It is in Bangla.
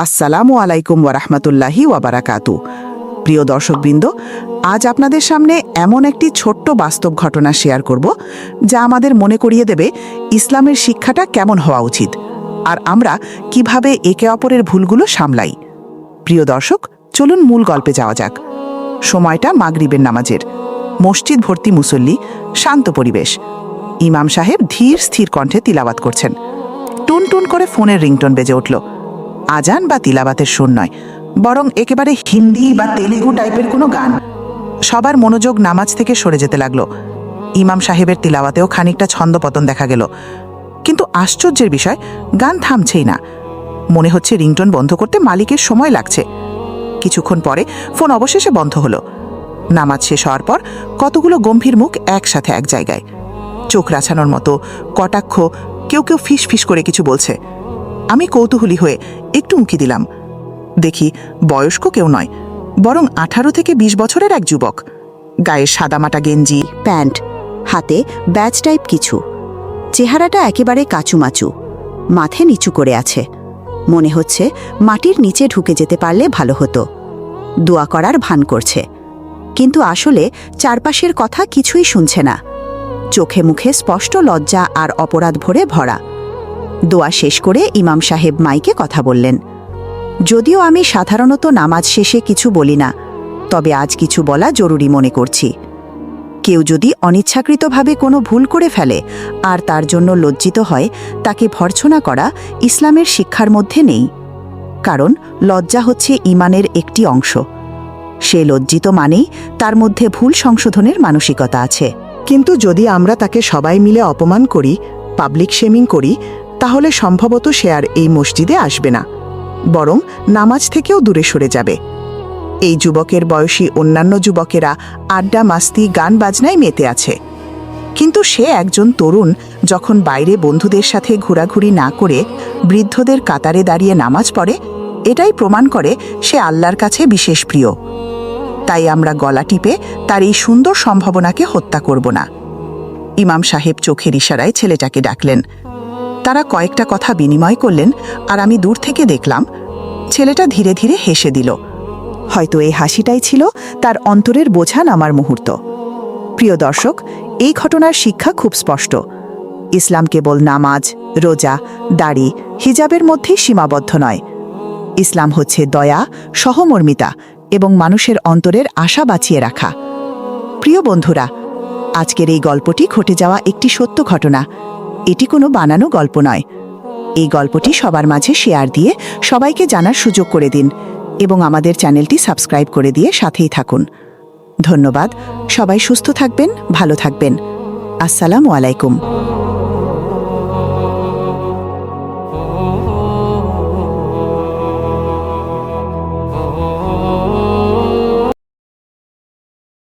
আসসালামু আলাইকুম ওয়ারাহমাতুল্লাহি ওয়াবারাকাতু। প্রিয় দর্শকবৃন্দ, আজ আপনাদের সামনে এমন একটি ছোট্ট বাস্তব ঘটনা শেয়ার করব যা আমাদের মনে করিয়ে দেবে ইসলামের শিক্ষাটা কেমন হওয়া উচিত আর আমরা কিভাবে একে অপরের ভুলগুলো সামলাই। প্রিয় দর্শক, চলুন মূল গল্পে যাওয়া যাক। সময়টা মাগরিবের নামাজের। মসজিদ ভর্তি মুসল্লি, শান্ত পরিবেশ। ইমাম সাহেব ধীর স্থির কণ্ঠে তিলাওয়াত করছেন। টুন টুন করে ফোনের রিংটোন বেজে উঠল। আজান বা তিলাবাতের সুর নয়, বরং একেবারে হিন্দি বা তেলেগু টাইপের কোনো গান। সবার মনোযোগ নামাজ থেকে সরে যেতে লাগলো। ইমাম সাহেবের তিলাওয়াতেও খানিকটা ছন্দপতন দেখা গেল, কিন্তু আশ্চর্যের বিষয়, গান থামছেই না। মনে হচ্ছে রিংটোন বন্ধ করতে মালিকের সময় লাগছে। কিছুক্ষণ পরে ফোন অবশেষে বন্ধ হলো। নামাজ শেষ হওয়ার পর কতগুলো গম্ভীর মুখ একসাথে এক জায়গায়, চোখ রাছানোর মতো, কটাক্ষ, কেউ কেউ ফিস ফিস করে কিছু বলছে। আমি কৌতূহলী হয়ে একটু উঁকি দিলাম। দেখি বয়স্ক কেউ নয়, বরং 18 থেকে 20 বছরের এক যুবক। গায়ে সাদামাটা গেঞ্জি, প্যান্ট, হাতে ব্যাজ টাইপ কিছু। চেহারাটা একেবারে কাচুমাচু, মাথে নিচু করে আছে। মনে হচ্ছে মাটির নিচে ঢুকে যেতে পারলে ভালো হতো। দোয়া করার ভান করছে, কিন্তু আসলে চারপাশের কথা কিছুই শুনছে না। চোখে মুখে স্পষ্ট লজ্জা আর অপরাধ ভরে ভরা। দোয়া শেষ করে ইমাম সাহেব মাইকে কথা বললেন। যদিও আমি সাধারণত নামাজ শেষে কিছু বলি না, তবে আজ কিছু বলা জরুরি মনে করছি। কেউ যদি অনিচ্ছাকৃতভাবে কোনো ভুল করে ফেলে আর তার জন্য লজ্জিত হয়, তাকে ভর্ৎসনা করা ইসলামের শিক্ষার মধ্যে নেই। কারণ লজ্জা হচ্ছে ঈমানের একটি অংশ। সে লজ্জিত মানেই তার মধ্যে ভুল সংশোধনের মানসিকতা আছে। কিন্তু যদি আমরা তাকে সবাই মিলে অপমান করি, পাবলিক শেমিং করি, তাহলে সম্ভবত সে আর এই মসজিদে আসবে না, বরং নামাজ থেকেও দূরে সরে যাবে। এই যুবকের বয়সী অন্যান্য যুবকেরা আড্ডা, মাস্তি, গান বাজনায় মেতে আছে, কিন্তু সে একজন তরুণ যখন বাইরে বন্ধুদের সাথে ঘোরাঘুরি না করে বৃদ্ধদের কাতারে দাঁড়িয়ে নামাজ পড়ে, এটাই প্রমাণ করে সে আল্লাহর কাছে বিশেষ প্রিয়। তাই আমরা গলা টিপে তার এই সুন্দর সম্ভাবনাকে হত্যা করব না। ইমাম সাহেব চোখের ইশারায় ছেলেটাকে ডাকলেন। তারা কয়েকটা কথা বিনিময় করলেন, আর আমি দূর থেকে দেখলাম ছেলেটা ধীরে ধীরে হেসে দিল। হয়তো এই হাসিটাই ছিল তার অন্তরের বোঝা নামার মুহূর্ত। প্রিয় দর্শক, এই ঘটনার শিক্ষা খুব স্পষ্ট। ইসলাম কেবল নামাজ, রোজা, দাড়ি, হিজাবের মধ্যেই সীমাবদ্ধ নয়। ইসলাম হচ্ছে দয়া, সহমর্মিতা এবং মানুষের অন্তরের আশা বাঁচিয়ে রাখা। প্রিয় বন্ধুরা, আজকের এই গল্পটি ঘটে যাওয়া একটি সত্য ঘটনা। এটি কোনো বানানো গল্প নয়। এই গল্পটি সবার মাঝে শেয়ার দিয়ে সবাইকে জানার সুযোগ করে দিন এবং আমাদের চ্যানেলটি সাবস্ক্রাইব করে দিয়ে সাথেই থাকুন। ধন্যবাদ। সবাই সুস্থ থাকবেন, ভালো থাকবেন। আসসালামু আলাইকুম।